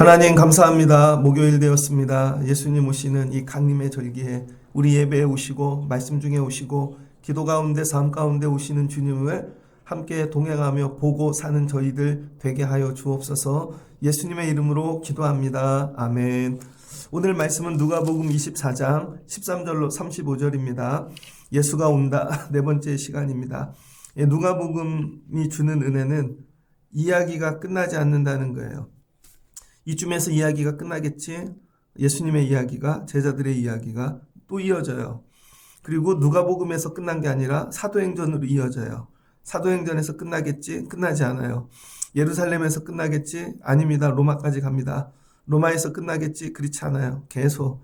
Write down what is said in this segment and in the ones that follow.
하나님 감사합니다. 목요일 되었습니다. 예수님 오시는 이 강림의 절기에 우리 예배에 오시고 말씀 중에 오시고 기도 가운데 삶 가운데 오시는 주님을 함께 동행하며 보고 사는 저희들 되게 하여 주옵소서. 예수님의 이름으로 기도합니다. 아멘. 오늘 말씀은 누가복음 24장 13절로 35절입니다. 예수가 온다. 네 번째 시간입니다. 누가복음이 주는 은혜는 이야기가 끝나지 않는다는 거예요. 이쯤에서 이야기가 끝나겠지. 예수님의 이야기가, 제자들의 이야기가 또 이어져요. 그리고 누가복음에서 끝난 게 아니라 사도행전으로 이어져요. 사도행전에서 끝나겠지? 끝나지 않아요. 예루살렘에서 끝나겠지? 아닙니다. 로마까지 갑니다. 로마에서 끝나겠지? 그렇지 않아요. 계속.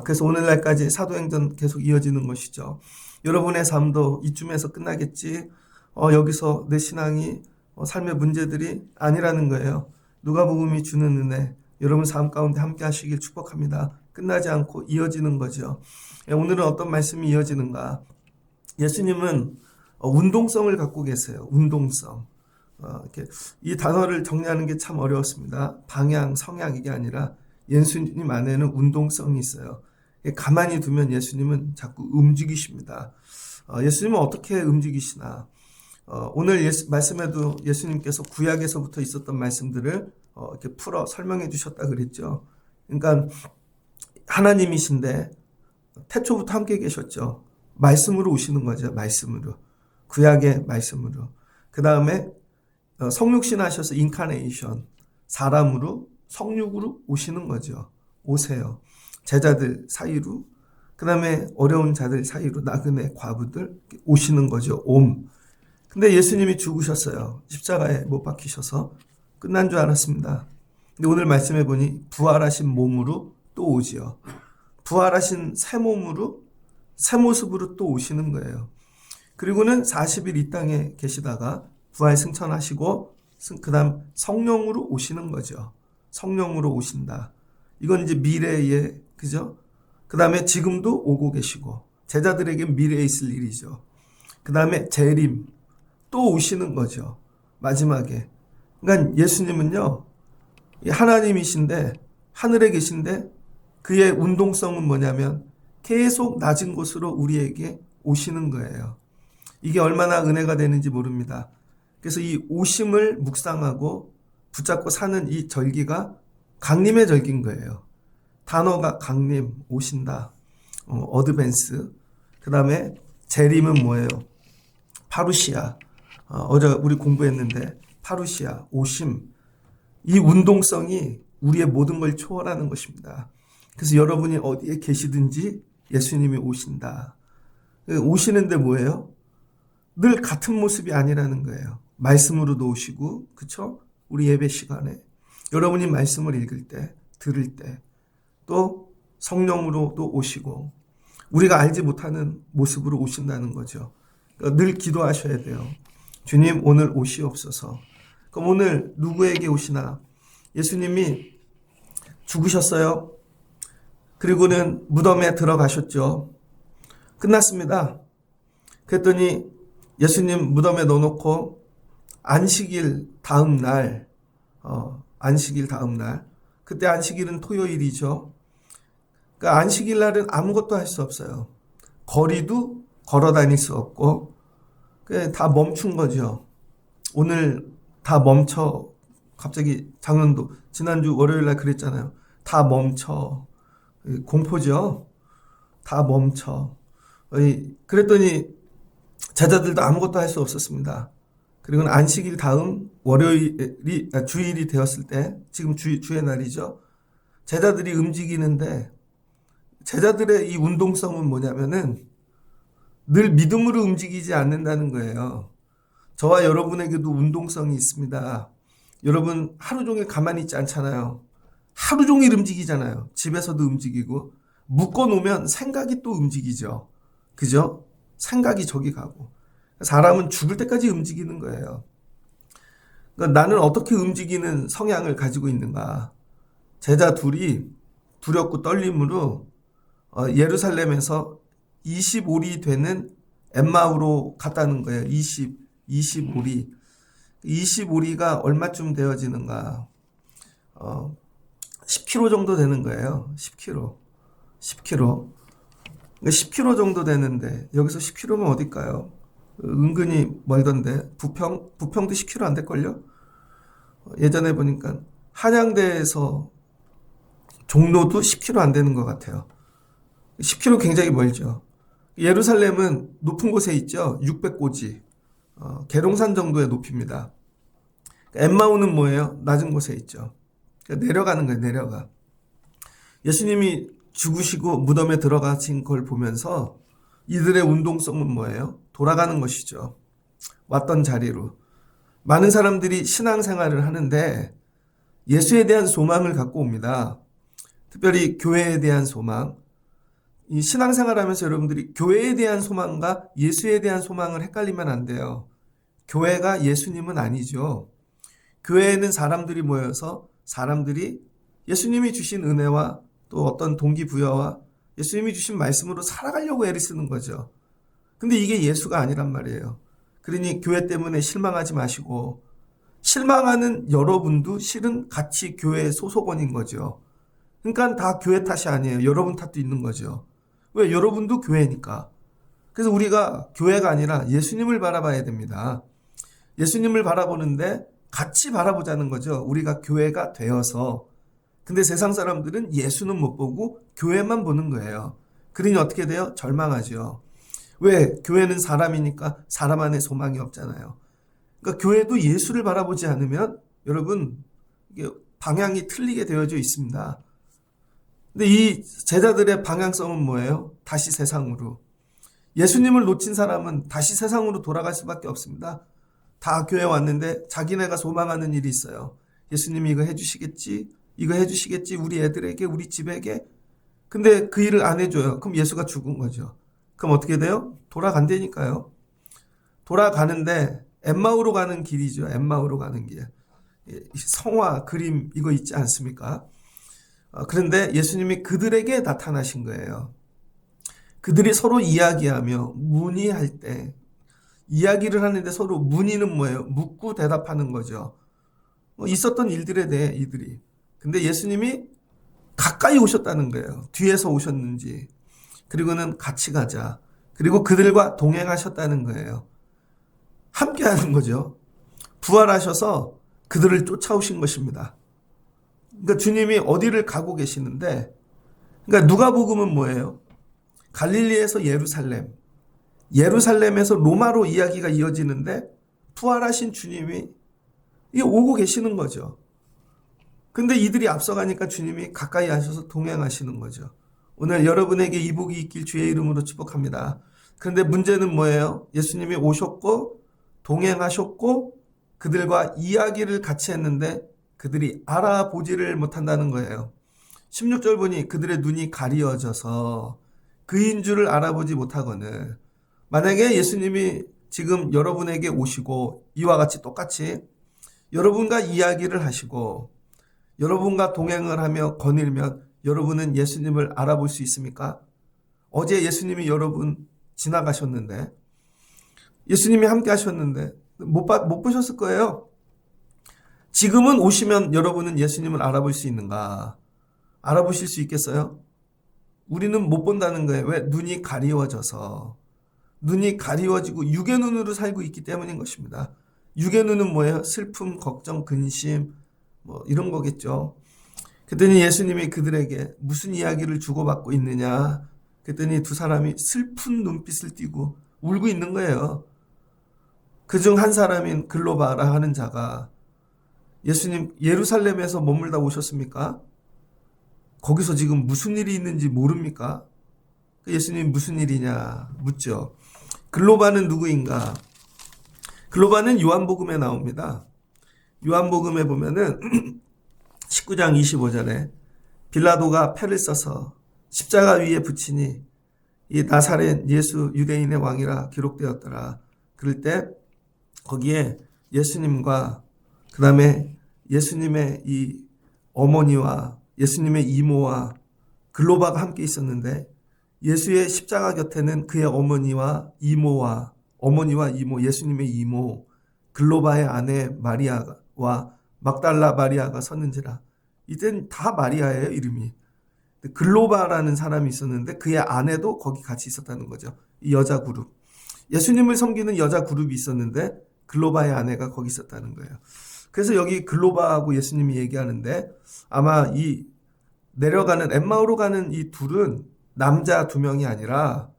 그래서 오늘날까지 사도행전 계속 이어지는 것이죠. 여러분의 삶도 이쯤에서 끝나겠지? 여기서 내 신앙이 삶의 문제들이 아니라는 거예요. 누가복음이 주는 은혜, 여러분 삶 가운데 함께 하시길 축복합니다. 끝나지 않고 이어지는 거죠. 오늘은 어떤 말씀이 이어지는가? 예수님은 운동성을 갖고 계세요. 운동성. 이렇게 이 단어를 정리하는 게 참 어려웠습니다. 방향, 성향 이게 아니라 예수님 안에는 운동성이 있어요. 가만히 두면 예수님은 자꾸 움직이십니다. 예수님은 어떻게 움직이시나? 오늘 말씀에도 예수님께서 구약에서부터 있었던 말씀들을 이렇게 풀어 설명해 주셨다 그랬죠. 그러니까 하나님이신데 태초부터 함께 계셨죠. 말씀으로 오시는 거죠. 말씀으로. 구약의 말씀으로. 그 다음에 성육신 하셔서 인카네이션. 사람으로 성육으로 오시는 거죠. 오세요. 제자들 사이로. 그 다음에 어려운 자들 사이로 나그네 과부들 오시는 거죠. 옴. 근데 예수님이 죽으셨어요. 십자가에 못 박히셔서 끝난 줄 알았습니다. 근데 오늘 말씀해 보니 부활하신 몸으로 또 오지요. 부활하신 새 몸으로 새 모습으로 또 오시는 거예요. 그리고는 40일 이 땅에 계시다가 부활 승천하시고 그 다음 성령으로 오시는 거죠. 성령으로 오신다. 이건 이제 미래에 그죠? 그 다음에 지금도 오고 계시고 제자들에게 미래에 있을 일이죠. 그 다음에 재림 또 오시는 거죠. 마지막에. 그러니까 예수님은요. 하나님이신데 하늘에 계신데 그의 운동성은 뭐냐면 계속 낮은 곳으로 우리에게 오시는 거예요. 이게 얼마나 은혜가 되는지 모릅니다. 그래서 이 오심을 묵상하고 붙잡고 사는 이 절기가 강림의 절기인 거예요. 단어가 강림, 오신다, 어드밴스. 그 다음에 재림은 뭐예요? 파루시아. 어제 우리 공부했는데 파루시아, 오심. 이 운동성이 우리의 모든 걸 초월하는 것입니다. 그래서 여러분이 어디에 계시든지 예수님이 오신다. 오시는데 뭐예요? 늘 같은 모습이 아니라는 거예요. 말씀으로도 오시고, 그쵸? 우리 예배 시간에. 여러분이 말씀을 읽을 때, 들을 때, 또 성령으로도 오시고, 우리가 알지 못하는 모습으로 오신다는 거죠. 늘 기도하셔야 돼요. 주님 오늘 오시옵소서. 그럼 오늘 누구에게 오시나? 예수님이 죽으셨어요. 그리고는 무덤에 들어가셨죠. 끝났습니다. 그랬더니 예수님 무덤에 넣어놓고 안식일 다음 날, 그때 안식일은 토요일이죠. 그러니까 안식일 날은 아무것도 할 수 없어요. 거리도 걸어 다닐 수 없고, 다 멈춘 거죠. 오늘 다 멈춰. 갑자기 장로도 지난주 월요일 날 그랬잖아요. 다 멈춰. 공포죠. 다 멈춰. 그랬더니 제자들도 아무것도 할 수 없었습니다. 그리고 안식일 다음 월요일이 주일이 되었을 때, 지금 주의 날이죠. 제자들이 움직이는데 제자들의 이 운동성은 뭐냐면은 늘 믿음으로 움직이지 않는다는 거예요. 저와 여러분에게도 운동성이 있습니다. 여러분 하루 종일 가만히 있지 않잖아요. 하루 종일 움직이잖아요. 집에서도 움직이고 묶어놓으면 생각이 또 움직이죠. 그죠? 생각이 저기 가고. 사람은 죽을 때까지 움직이는 거예요. 그러니까 나는 어떻게 움직이는 성향을 가지고 있는가. 제자 둘이 두렵고 떨림으로 예루살렘에서 25리 되는 엠마오로 갔다는 거예요. 25리. 25리가 얼마쯤 되어지는가. 10km 정도 되는 거예요. 10km. 10km. 10km 정도 되는데 여기서 10km면 어딜까요? 은근히 멀던데 부평도 10km 안 될걸요? 예전에 보니까 한양대에서 종로도 10km 안 되는 것 같아요. 10km 굉장히 멀죠. 예루살렘은 높은 곳에 있죠. 600고지. 계룡산 정도의 높이입니다. 엠마오는 뭐예요? 낮은 곳에 있죠. 그러니까 내려가는 거예요. 내려가. 예수님이 죽으시고 무덤에 들어가신 걸 보면서 이들의 운동성은 뭐예요? 돌아가는 것이죠. 왔던 자리로. 많은 사람들이 신앙생활을 하는데 예수에 대한 소망을 갖고 옵니다. 특별히 교회에 대한 소망. 이 신앙생활하면서 여러분들이 교회에 대한 소망과 예수에 대한 소망을 헷갈리면 안 돼요. 교회가 예수님은 아니죠. 교회에는 사람들이 모여서 사람들이 예수님이 주신 은혜와 또 어떤 동기부여와 예수님이 주신 말씀으로 살아가려고 애를 쓰는 거죠. 근데 이게 예수가 아니란 말이에요. 그러니 교회 때문에 실망하지 마시고 실망하는 여러분도 실은 같이 교회의 소속원인 거죠. 그러니까 다 교회 탓이 아니에요. 여러분 탓도 있는 거죠. 왜? 여러분도 교회니까. 그래서 우리가 교회가 아니라 예수님을 바라봐야 됩니다. 예수님을 바라보는데 같이 바라보자는 거죠. 우리가 교회가 되어서. 근데 세상 사람들은 예수는 못 보고 교회만 보는 거예요. 그러니 어떻게 돼요? 절망하죠. 왜? 교회는 사람이니까 사람 안에 소망이 없잖아요. 그러니까 교회도 예수를 바라보지 않으면 여러분 이게 방향이 틀리게 되어져 있습니다. 근데 이 제자들의 방향성은 뭐예요? 다시 세상으로. 예수님을 놓친 사람은 다시 세상으로 돌아갈 수밖에 없습니다. 다 교회 왔는데 자기네가 소망하는 일이 있어요. 예수님이 이거 해주시겠지? 이거 해주시겠지? 우리 애들에게, 우리 집에게. 근데 그 일을 안 해줘요. 그럼 예수가 죽은 거죠. 그럼 어떻게 돼요? 돌아간다니까요. 돌아가는데 엠마오로 가는 길이죠. 엠마오로 가는 길. 성화, 그림 이거 있지 않습니까? 그런데 예수님이 그들에게 나타나신 거예요. 그들이 서로 이야기하며 문의할 때 이야기를 하는데 서로 문의는 뭐예요? 묻고 대답하는 거죠. 있었던 일들에 대해 이들이. 근데 예수님이 가까이 오셨다는 거예요. 뒤에서 오셨는지. 그리고는 같이 가자. 그리고 그들과 동행하셨다는 거예요. 함께 하는 거죠. 부활하셔서 그들을 쫓아오신 것입니다. 그러니까 주님이 어디를 가고 계시는데, 그러니까 누가복음은 뭐예요? 갈릴리에서 예루살렘, 예루살렘에서 로마로 이야기가 이어지는데 부활하신 주님이 오고 계시는 거죠. 근데 이들이 앞서가니까 주님이 가까이 하셔서 동행하시는 거죠. 오늘 여러분에게 이 복이 있길 주의 이름으로 축복합니다. 그런데 문제는 뭐예요? 예수님이 오셨고 동행하셨고 그들과 이야기를 같이 했는데 그들이 알아보지를 못한다는 거예요. 16절 보니 그들의 눈이 가리어져서 그인 줄을 알아보지 못하거늘. 만약에 예수님이 지금 여러분에게 오시고 이와 같이 똑같이 여러분과 이야기를 하시고 여러분과 동행을 하며 거닐면 여러분은 예수님을 알아볼 수 있습니까? 어제 예수님이 여러분 지나가셨는데 예수님이 함께 하셨는데 못 보셨을 거예요. 지금은 오시면 여러분은 예수님을 알아볼 수 있는가? 알아보실 수 있겠어요? 우리는 못 본다는 거예요. 왜? 눈이 가리워져서. 눈이 가리워지고 육의 눈으로 살고 있기 때문인 것입니다. 육의 눈은 뭐예요? 슬픔, 걱정, 근심 뭐 이런 거겠죠. 그랬더니 예수님이 그들에게 무슨 이야기를 주고받고 있느냐. 그랬더니 두 사람이 슬픈 눈빛을 띠고 울고 있는 거예요. 그중 한 사람인 글로바라 하는 자가 예수님 예루살렘에서 머물다 오셨습니까? 거기서 지금 무슨 일이 있는지 모릅니까? 예수님 무슨 일이냐 묻죠. 글로바는 누구인가? 글로바는 요한복음에 나옵니다. 요한복음에 보면은 19장 25절에 빌라도가 패를 써서 십자가 위에 붙이니 이 나사렛 예수 유대인의 왕이라 기록되었더라. 그럴 때 거기에 예수님과 그 다음에 예수님의 이 어머니와 예수님의 이모와 글로바가 함께 있었는데 예수의 십자가 곁에는 그의 어머니와 이모, 예수님의 이모, 글로바의 아내 마리아와 막달라 마리아가 섰는지라. 이땐 다 마리아예요, 이름이. 글로바라는 사람이 있었는데 그의 아내도 거기 같이 있었다는 거죠. 이 여자 그룹. 예수님을 섬기는 여자 그룹이 있었는데 글로바의 아내가 거기 있었다는 거예요. 그래서 여기 글로바하고 예수님이 얘기하는데 아마 이 내려가는 엠마오로 가는 이 둘은 남자 두 명이 아니라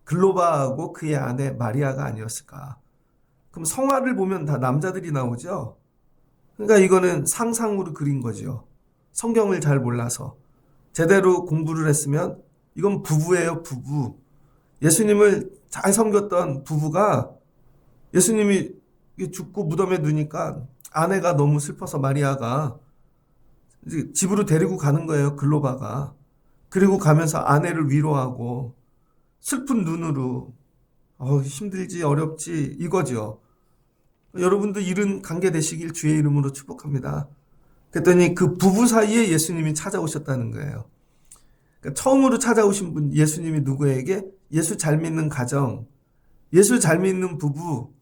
글로바하고 그의 아내 마리아가 아니었을까. 그럼 성화를 보면 다 남자들이 나오죠. 그러니까 이거는 상상으로 그린 거죠. 성경을 잘 몰라서. 제대로 공부를 했으면 이건 부부예요, 부부. 예수님을 잘 섬겼던 부부가 예수님이 죽고 무덤에 누니까 아내가 너무 슬퍼서 마리아가 이제 집으로 데리고 가는 거예요, 글로바가. 그리고 가면서 아내를 위로하고 슬픈 눈으로 힘들지 어렵지 이거죠. 여러분도 이른 관계 되시길 주의 이름으로 축복합니다. 그랬더니 그 부부 사이에 예수님이 찾아오셨다는 거예요. 그러니까 처음으로 찾아오신 분 예수님이 누구에게? 예수 잘 믿는 가정, 예수 잘 믿는 부부.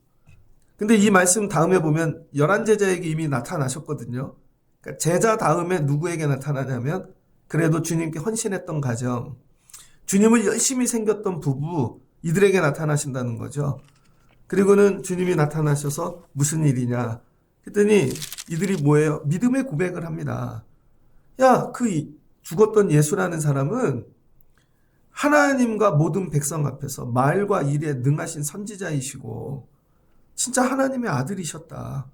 근데 이 말씀 다음에 보면 11제자에게 이미 나타나셨거든요. 그러니까 제자 다음에 누구에게 나타나냐면 그래도 주님께 헌신했던 가정, 주님을 열심히 생겼던 부부, 이들에게 나타나신다는 거죠. 그리고는 주님이 나타나셔서 무슨 일이냐 했더니 이들이 뭐예요? 믿음의 고백을 합니다. 야, 그 죽었던 예수라는 사람은 하나님과 모든 백성 앞에서 말과 일에 능하신 선지자이시고 진짜 하나님의 아들이셨다.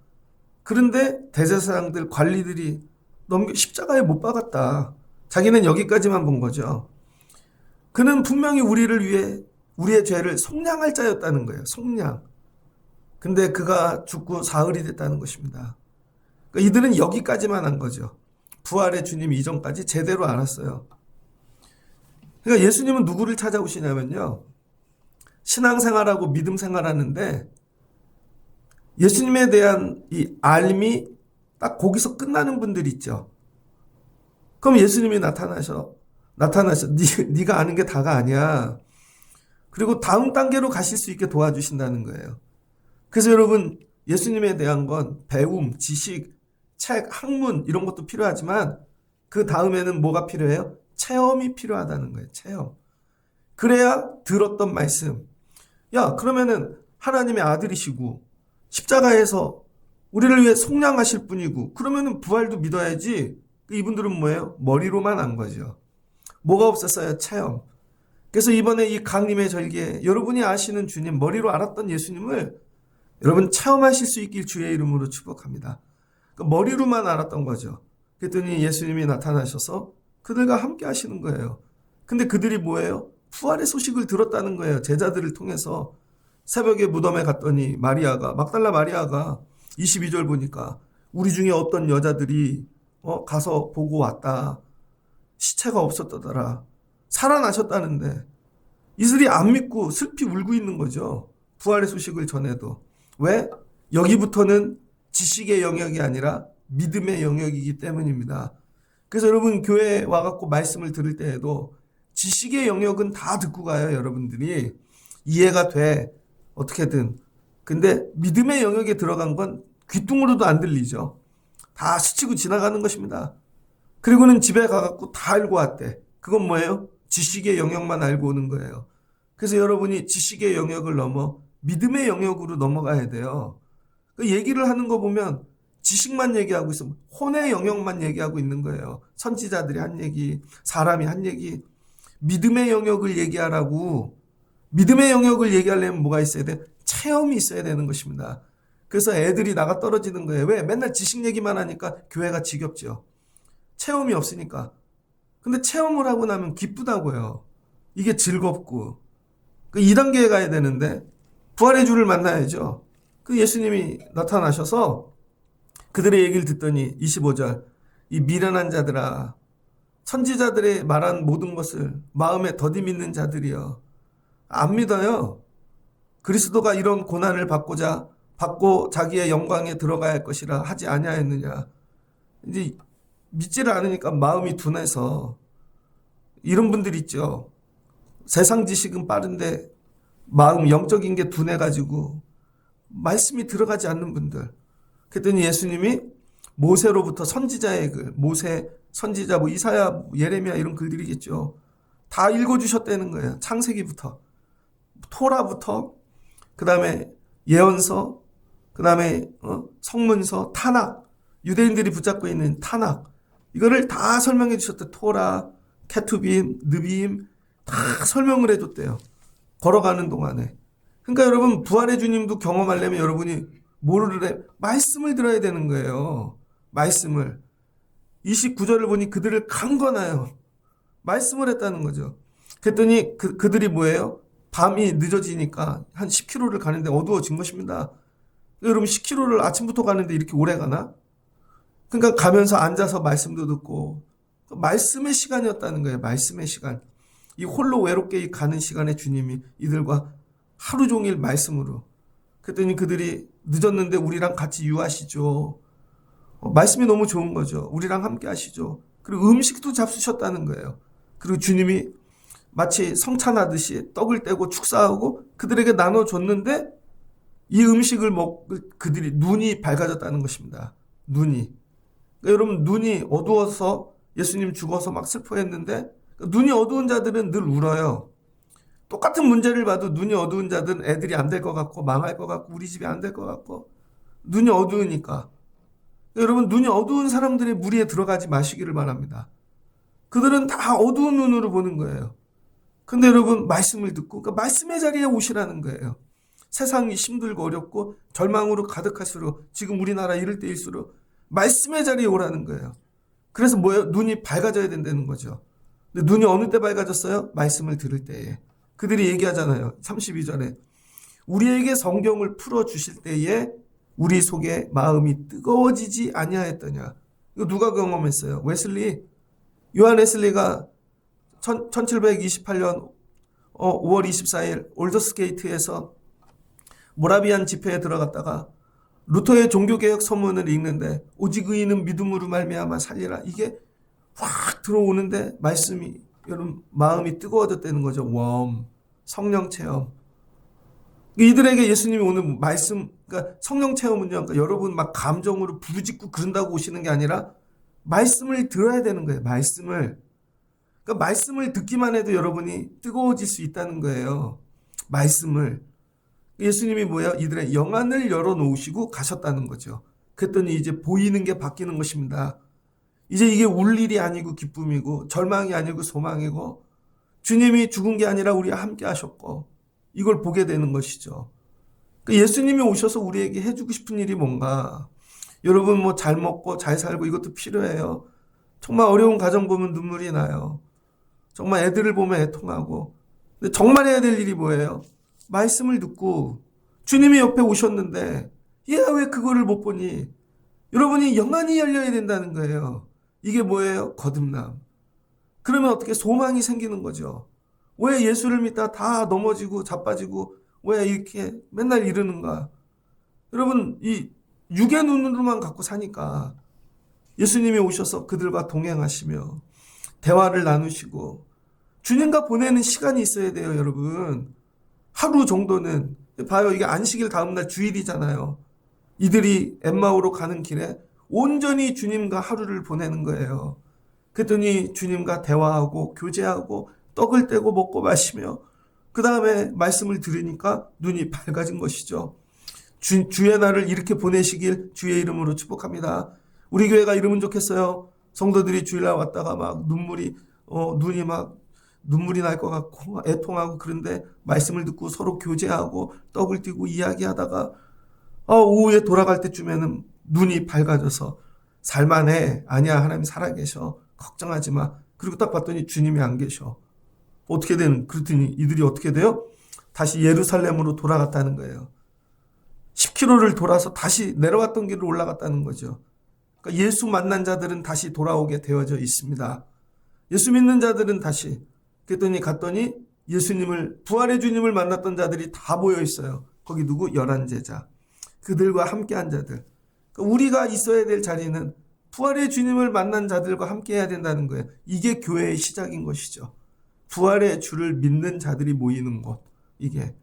그런데 대제사장들 관리들이 십자가에 못 박았다. 자기는 여기까지만 본 거죠. 그는 분명히 우리를 위해 우리의 죄를 속량할 자였다는 거예요. 속량. 근데 그가 죽고 사흘이 됐다는 것입니다. 그러니까 이들은 여기까지만 한 거죠. 부활의 주님 이전까지 제대로 알았어요. 그러니까 예수님은 누구를 찾아오시냐면요. 신앙생활하고 믿음 생활하는데 예수님에 대한 이 알미 딱 거기서 끝나는 분들 있죠. 그럼 예수님이 나타나셔. 네가 아는 게 다가 아니야. 그리고 다음 단계로 가실 수 있게 도와주신다는 거예요. 그래서 여러분 예수님에 대한 건 배움, 지식, 책, 학문 이런 것도 필요하지만 그 다음에는 뭐가 필요해요? 체험이 필요하다는 거예요. 체험. 그래야 들었던 말씀. 야, 그러면은 하나님의 아들이시고 십자가에서 우리를 위해 속량하실 분이고 그러면은 부활도 믿어야지. 이분들은 뭐예요? 머리로만 안 거죠. 뭐가 없었어요? 체험. 그래서 이번에 이 강림의 절기에 여러분이 아시는 주님, 머리로 알았던 예수님을 여러분 체험하실 수 있길 주의 이름으로 축복합니다. 그러니까 머리로만 알았던 거죠. 그랬더니 예수님이 나타나셔서 그들과 함께 하시는 거예요. 근데 그들이 뭐예요? 부활의 소식을 들었다는 거예요. 제자들을 통해서. 새벽에 무덤에 갔더니 막달라 마리아가 22절 보니까 우리 중에 어떤 여자들이 가서 보고 왔다. 시체가 없었더라. 살아나셨다는데 이들이 안 믿고 슬피 울고 있는 거죠. 부활의 소식을 전해도. 왜? 여기부터는 지식의 영역이 아니라 믿음의 영역이기 때문입니다. 그래서 여러분 교회에 와갖고 말씀을 들을 때에도 지식의 영역은 다 듣고 가요. 여러분들이 이해가 돼. 어떻게든. 근데 믿음의 영역에 들어간 건 귀뚱으로도 안 들리죠. 다 스치고 지나가는 것입니다. 그리고는 집에 가갖고 다 알고 왔대. 그건 뭐예요? 지식의 영역만 알고 오는 거예요. 그래서 여러분이 지식의 영역을 넘어 믿음의 영역으로 넘어가야 돼요. 그 얘기를 하는 거 보면 지식만 얘기하고 있으면 혼의 영역만 얘기하고 있는 거예요. 선지자들이 한 얘기, 사람이 한 얘기. 믿음의 영역을 얘기하라고. 믿음의 영역을 얘기하려면 뭐가 있어야 돼? 체험이 있어야 되는 것입니다. 그래서 애들이 나가 떨어지는 거예요. 왜? 맨날 지식 얘기만 하니까 교회가 지겹죠. 체험이 없으니까. 근데 체험을 하고 나면 기쁘다고요. 이게 즐겁고. 그 2단계에 가야 되는데 부활의 주를 만나야죠. 그 예수님이 나타나셔서 그들의 얘기를 듣더니 25절 이 미련한 자들아 선지자들의 말한 모든 것을 마음에 더디 믿는 자들이여 안 믿어요. 그리스도가 이런 고난을 받고 자기의 영광에 들어가야 할 것이라 하지 아니하였느냐. 이제 믿지를 않으니까 마음이 둔해서 이런 분들 있죠. 세상 지식은 빠른데 마음 영적인 게 둔해가지고 말씀이 들어가지 않는 분들. 그랬더니 예수님이 모세로부터 선지자의 글, 모세 선지자, 이사야, 예레미야 이런 글들이겠죠. 다 읽어주셨다는 거예요. 창세기부터, 토라부터, 그 다음에 예언서, 그 다음에 성문서, 타낙, 유대인들이 붙잡고 있는 타낙, 이거를 다 설명해 주셨대. 토라, 케투빔, 느빔 다 설명을 해줬대요. 걸어가는 동안에. 그러니까 여러분, 부활의 주님도 경험하려면 여러분이 뭐를 해? 말씀을 들어야 되는 거예요. 말씀을. 29절을 보니 그들을 강권하여 말씀을 했다는 거죠. 그랬더니 그들이 뭐예요? 밤이 늦어지니까 한 10km를 가는데 어두워진 것입니다. 여러분 10km를 아침부터 가는데 이렇게 오래 가나? 그러니까 가면서 앉아서 말씀도 듣고 말씀의 시간이었다는 거예요. 말씀의 시간. 이 홀로 외롭게 가는 시간에 주님이 이들과 하루 종일 말씀으로. 그랬더니 그들이 늦었는데 우리랑 같이 유하시죠. 말씀이 너무 좋은 거죠. 우리랑 함께 하시죠. 그리고 음식도 잡수셨다는 거예요. 그리고 주님이 마치 성찬하듯이 떡을 떼고 축사하고 그들에게 나눠줬는데 이 음식을 먹을 그들이 눈이 밝아졌다는 것입니다. 눈이. 그러니까 여러분 눈이 어두워서 예수님 죽어서 막 슬퍼했는데 눈이 어두운 자들은 늘 울어요. 똑같은 문제를 봐도 눈이 어두운 자들은 애들이 안 될 것 같고 망할 것 같고 우리 집이 안 될 것 같고 눈이 어두우니까. 여러분 눈이 어두운 사람들의 무리에 들어가지 마시기를 바랍니다. 그들은 다 어두운 눈으로 보는 거예요. 근데 여러분 말씀을 듣고 그러니까 말씀의 자리에 오시라는 거예요. 세상이 힘들고 어렵고 절망으로 가득할수록 지금 우리나라 이럴 때일수록 말씀의 자리에 오라는 거예요. 그래서 뭐예요? 눈이 밝아져야 된다는 거죠. 근데 눈이 어느 때 밝아졌어요? 말씀을 들을 때에. 그들이 얘기하잖아요. 32절에 우리에게 성경을 풀어주실 때에 우리 속에 마음이 뜨거워지지 아니하였더냐. 이거 누가 경험했어요? 웨슬리. 요한 웨슬리가 1728년 5월 24일 올더스게이트에서 모라비안 집회에 들어갔다가 루터의 종교개혁 서문을 읽는데 오직 의인은 믿음으로 말미암아 살리라. 이게 확 들어오는데 말씀이 여러분 마음이 뜨거워졌다는 거죠. 웜 성령 체험. 이들에게 예수님이 오늘 말씀 그러니까 성령 체험은요. 그러니까 여러분 막 감정으로 부르짖고 그런다고 오시는 게 아니라 말씀을 들어야 되는 거예요. 말씀을. 그러니까 말씀을 듣기만 해도 여러분이 뜨거워질 수 있다는 거예요. 말씀을. 예수님이 뭐야? 이들의 영안을 열어놓으시고 가셨다는 거죠. 그랬더니 이제 보이는 게 바뀌는 것입니다. 이제 이게 울 일이 아니고 기쁨이고 절망이 아니고 소망이고 주님이 죽은 게 아니라 우리와 함께 하셨고 이걸 보게 되는 것이죠. 그러니까 예수님이 오셔서 우리에게 해주고 싶은 일이 뭔가 여러분 뭐 잘 먹고 잘 살고 이것도 필요해요. 정말 어려운 가정 보면 눈물이 나요. 정말 애들을 보면 애통하고 근데 정말 해야 될 일이 뭐예요? 말씀을 듣고 주님이 옆에 오셨는데 얘가 왜 그거를 못 보니? 여러분이 영안이 열려야 된다는 거예요. 이게 뭐예요? 거듭남. 그러면 어떻게 소망이 생기는 거죠. 왜 예수를 믿다 다 넘어지고 자빠지고 왜 이렇게 맨날 이러는가? 여러분 이 육의 눈으로만 갖고 사니까 예수님이 오셔서 그들과 동행하시며 대화를 나누시고 주님과 보내는 시간이 있어야 돼요. 여러분 하루 정도는 봐요. 이게 안식일 다음날 주일이잖아요. 이들이 엠마오로 가는 길에 온전히 주님과 하루를 보내는 거예요. 그랬더니 주님과 대화하고 교제하고 떡을 떼고 먹고 마시며 그 다음에 말씀을 들으니까 눈이 밝아진 것이죠. 주의 날을 이렇게 보내시길 주의 이름으로 축복합니다. 우리 교회가 이러면 좋겠어요. 성도들이 주일날 왔다가 막 눈이 막 눈물이 날 것 같고 애통하고 그런데 말씀을 듣고 서로 교제하고 떡을 띄고 이야기하다가 오후에 돌아갈 때쯤에는 눈이 밝아져서 살만해. 아니야, 하나님 살아계셔. 걱정하지 마. 그리고 딱 봤더니 주님이 안 계셔. 어떻게 되는? 그랬더니 이들이 어떻게 돼요? 다시 예루살렘으로 돌아갔다는 거예요. 10km를 돌아서 다시 내려왔던 길을 올라갔다는 거죠. 그러니까 예수 만난 자들은 다시 돌아오게 되어져 있습니다. 예수 믿는 자들은 다시 그랬더니 갔더니 예수님을 부활의 주님을 만났던 자들이 다 모여 있어요. 거기 누구? 11제자. 그들과 함께한 자들. 그러니까 우리가 있어야 될 자리는 부활의 주님을 만난 자들과 함께 해야 된다는 거예요. 이게 교회의 시작인 것이죠. 부활의 주를 믿는 자들이 모이는 곳. 이게.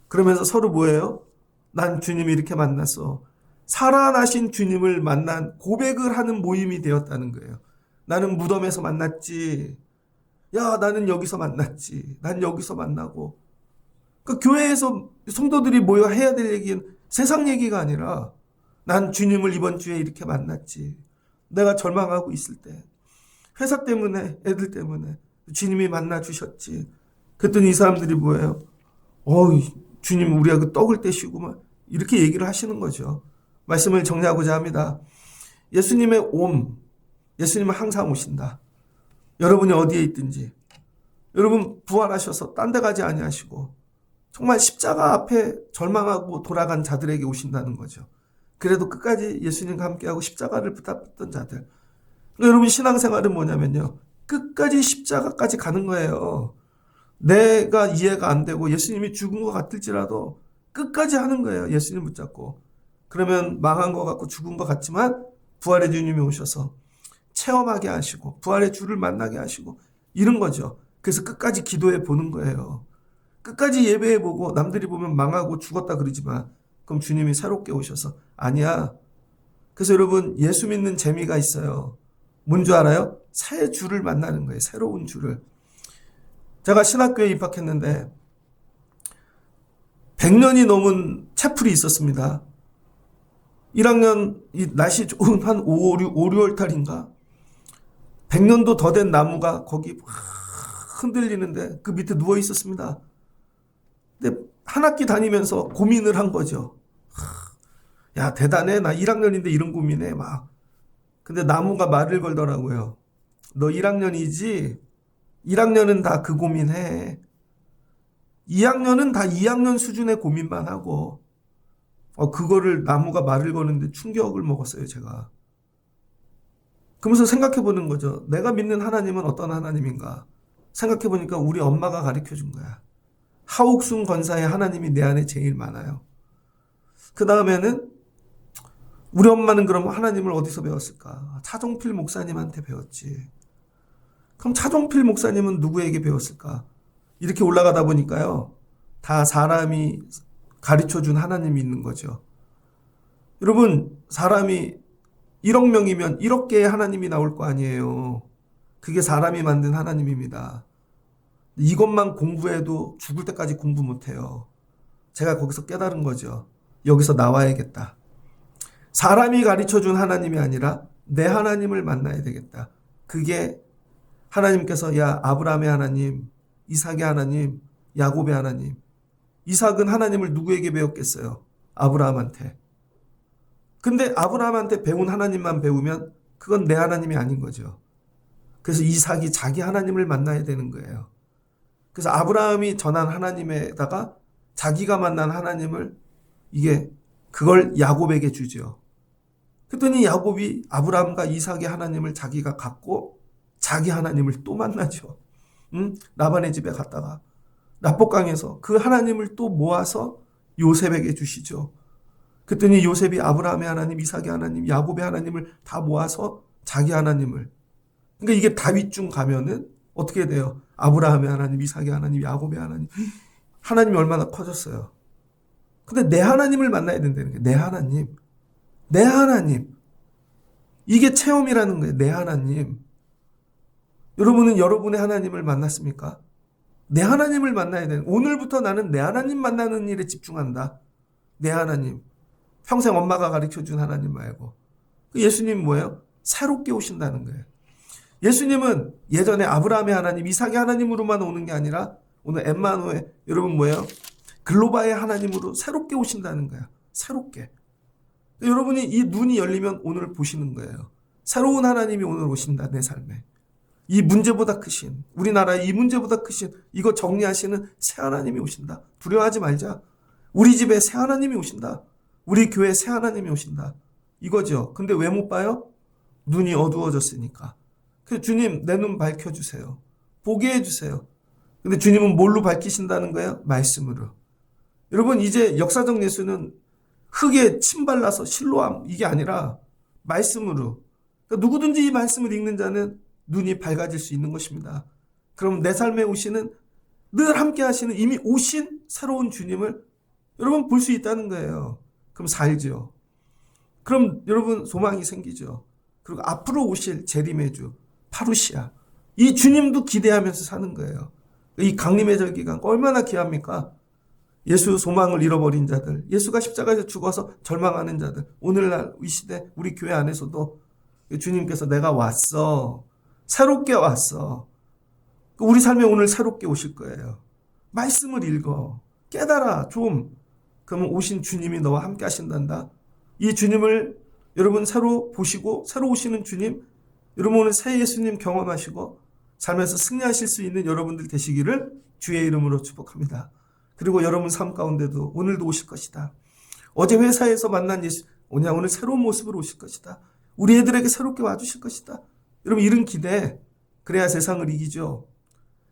그러면서 서로 뭐예요? 난 주님이 이렇게 만났어. 살아나신 주님을 만난 고백을 하는 모임이 되었다는 거예요. 나는 무덤에서 만났지. 야, 나는 여기서 만났지. 난 여기서 만나고. 그 교회에서 성도들이 모여 해야 될 얘기는 세상 얘기가 아니라 난 주님을 이번 주에 이렇게 만났지. 내가 절망하고 있을 때 회사 때문에 애들 때문에 주님이 만나 주셨지. 그랬더니 이 사람들이 뭐예요? 주님 우리가 그 떡을 떼시고 막 이렇게 얘기를 하시는 거죠. 말씀을 정리하고자 합니다. 예수님의 예수님은 항상 오신다. 여러분이 어디에 있든지 여러분 부활하셔서 딴 데 가지 아니하시고 정말 십자가 앞에 절망하고 돌아간 자들에게 오신다는 거죠. 그래도 끝까지 예수님과 함께하고 십자가를 붙잡던 자들. 그러니까 여러분 신앙생활은 뭐냐면요. 끝까지 십자가까지 가는 거예요. 내가 이해가 안 되고 예수님이 죽은 것 같을지라도 끝까지 하는 거예요. 예수님 붙잡고. 그러면 망한 것 같고 죽은 것 같지만 부활의 주님이 오셔서 체험하게 하시고 부활의 주를 만나게 하시고 이런 거죠. 그래서 끝까지 기도해 보는 거예요. 끝까지 예배해 보고 남들이 보면 망하고 죽었다 그러지만 그럼 주님이 새롭게 오셔서 아니야. 그래서 여러분 예수 믿는 재미가 있어요. 뭔 줄 알아요? 새 주를 만나는 거예요. 새로운 주를. 제가 신학교에 입학했는데 100년이 넘은 채플이 있었습니다. 1학년 날씨 좋은 한 5, 6월 달인가 100년도 더 된 나무가 거기 흔들리는데 그 밑에 누워 있었습니다. 근데 한 학기 다니면서 고민을 한 거죠. 야 대단해. 나 1학년인데 이런 고민해 막. 근데 나무가 말을 걸더라고요. 너 1학년이지? 1학년은 다 그 고민해. 2학년은 다 2학년 수준의 고민만 하고 그거를 나무가 말을 거는데 충격을 먹었어요 제가. 그러면서 생각해 보는 거죠. 내가 믿는 하나님은 어떤 하나님인가. 생각해 보니까 우리 엄마가 가르쳐 준 거야. 하옥순 권사의 하나님이 내 안에 제일 많아요. 그 다음에는 우리 엄마는 그럼 하나님을 어디서 배웠을까? 차종필 목사님한테 배웠지. 그럼 차종필 목사님은 누구에게 배웠을까? 이렇게 올라가다 보니까요. 다 사람이 가르쳐준 하나님이 있는 거죠. 여러분 사람이 1억 명이면 1억 개의 하나님이 나올 거 아니에요. 그게 사람이 만든 하나님입니다. 이것만 공부해도 죽을 때까지 공부 못해요. 제가 거기서 깨달은 거죠. 여기서 나와야겠다. 사람이 가르쳐준 하나님이 아니라 내 하나님을 만나야 되겠다. 그게 하나님께서 야 아브라함의 하나님, 이삭의 하나님, 야곱의 하나님. 이삭은 하나님을 누구에게 배웠겠어요? 아브라함한테. 근데 아브라함한테 배운 하나님만 배우면 그건 내 하나님이 아닌 거죠. 그래서 이삭이 자기 하나님을 만나야 되는 거예요. 그래서 아브라함이 전한 하나님에다가 자기가 만난 하나님을 그걸 야곱에게 주죠. 그랬더니 야곱이 아브라함과 이삭의 하나님을 자기가 갖고 자기 하나님을 또 만나죠. 라반의 집에 갔다가 납복강에서 그 하나님을 또 모아서 요셉에게 주시죠. 그랬더니 요셉이 아브라함의 하나님, 이삭의 하나님, 야곱의 하나님을 다 모아서 자기 하나님을. 그러니까 이게 다윗중 가면은 어떻게 돼요? 아브라함의 하나님, 이삭의 하나님, 야곱의 하나님. 하나님이 얼마나 커졌어요. 근데 내 하나님을 만나야 된다는 거예요. 내 하나님. 내 하나님. 이게 체험이라는 거예요. 내 하나님. 여러분은 여러분의 하나님을 만났습니까? 내 하나님을 만나야 되는. 오늘부터 나는 내 하나님 만나는 일에 집중한다. 내 하나님. 평생 엄마가 가르쳐준 하나님 말고. 예수님 뭐예요? 새롭게 오신다는 거예요. 예수님은 예전에 아브라함의 하나님, 이삭의 하나님으로만 오는 게 아니라 오늘 엠마누엘 여러분 뭐예요? 글로바의 하나님으로 새롭게 오신다는 거예요. 새롭게. 여러분이 이 눈이 열리면 오늘 보시는 거예요. 새로운 하나님이 오늘 오신다 내 삶에. 이 문제보다 크신, 우리나라의 이 문제보다 크신 이거 정리하시는 새 하나님이 오신다. 두려워하지 말자. 우리 집에 새 하나님이 오신다. 우리 교회에 새 하나님이 오신다. 이거죠. 근데 왜 못 봐요? 눈이 어두워졌으니까. 그래서 주님 내 눈 밝혀주세요. 보게 해주세요. 근데 주님은 뭘로 밝히신다는 거예요? 말씀으로. 여러분 이제 역사적 예수는 흙에 침 발라서 실로함 이게 아니라 말씀으로. 그러니까 누구든지 이 말씀을 읽는 자는 눈이 밝아질 수 있는 것입니다. 그럼 내 삶에 오시는 늘 함께 하시는 이미 오신 새로운 주님을 여러분 볼 수 있다는 거예요. 그럼 살죠. 그럼 여러분 소망이 생기죠. 그리고 앞으로 오실 재림의 주. 파루시아. 이 주님도 기대하면서 사는 거예요. 이 강림의 절기가 얼마나 귀합니까? 예수 소망을 잃어버린 자들, 예수가 십자가에서 죽어서 절망하는 자들, 오늘날 이 시대 우리 교회 안에서도 주님께서 내가 왔어. 새롭게 왔어. 우리 삶에 오늘 새롭게 오실 거예요. 말씀을 읽어. 깨달아 좀. 그러면 오신 주님이 너와 함께 하신단다. 이 주님을 여러분 새로 보시고 새로 오시는 주님, 여러분 오늘 새 예수님 경험하시고 삶에서 승리하실 수 있는 여러분들 되시기를 주의 이름으로 축복합니다. 그리고 여러분 삶 가운데도 오늘도 오실 것이다. 어제 회사에서 만난 예수, 오늘 새로운 모습으로 오실 것이다. 우리 애들에게 새롭게 와주실 것이다. 여러분 이런 기대, 그래야 세상을 이기죠.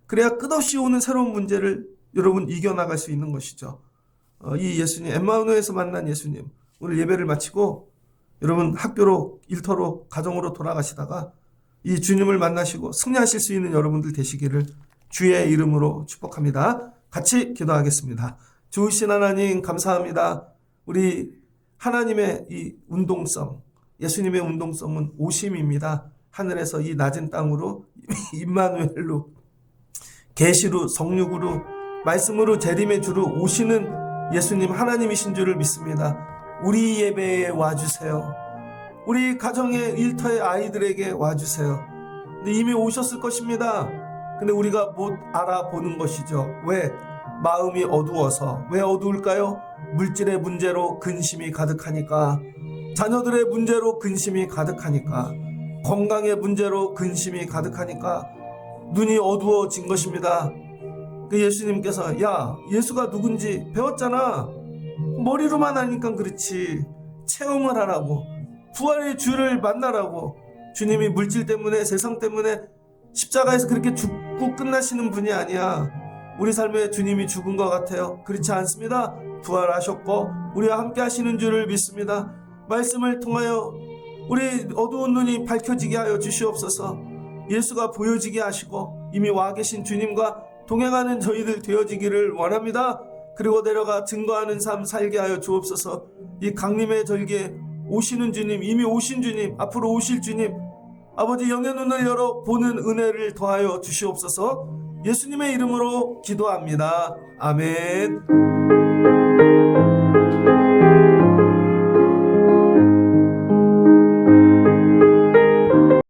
그래야 끝없이 오는 새로운 문제를 여러분 이겨나갈 수 있는 것이죠. 이 예수님, 엠마누엘에서 만난 예수님, 오늘 예배를 마치고 여러분 학교로, 일터로, 가정으로 돌아가시다가 이 주님을 만나시고 승리하실 수 있는 여러분들 되시기를 주의 이름으로 축복합니다. 같이 기도하겠습니다. 좋으신 하나님 감사합니다. 우리 하나님의 이 운동성, 예수님의 운동성은 오심입니다. 하늘에서 이 낮은 땅으로 임마누엘로 계시로 성육으로 말씀으로 재림의 주로 오시는 예수님 하나님이신 줄을 믿습니다. 우리 예배에 와주세요. 우리 가정의 일터의 아이들에게 와주세요. 근데 이미 오셨을 것입니다. 근데 우리가 못 알아보는 것이죠. 왜? 마음이 어두워서. 왜 어두울까요? 물질의 문제로 근심이 가득하니까, 자녀들의 문제로 근심이 가득하니까, 건강의 문제로 근심이 가득하니까 눈이 어두워진 것입니다. 그 예수님께서 야, 예수가 누군지 배웠잖아. 머리로만 아니까 그렇지. 체험을 하라고. 부활의 주를 만나라고. 주님이 물질 때문에, 세상 때문에 십자가에서 그렇게 죽고 끝나시는 분이 아니야. 우리 삶에 주님이 죽은 것 같아요. 그렇지 않습니다. 부활하셨고 우리와 함께 하시는 줄을 믿습니다. 말씀을 통하여 우리 어두운 눈이 밝혀지게 하여 주시옵소서. 예수가 보여지게 하시고 이미 와 계신 주님과 동행하는 저희들 되어지기를 원합니다. 그리고 내려가 증거하는 삶 살게 하여 주옵소서. 이 강림의 절기에 오시는 주님, 이미 오신 주님, 앞으로 오실 주님, 아버지 영의 눈을 열어 보는 은혜를 더하여 주시옵소서. 예수님의 이름으로 기도합니다. 아멘.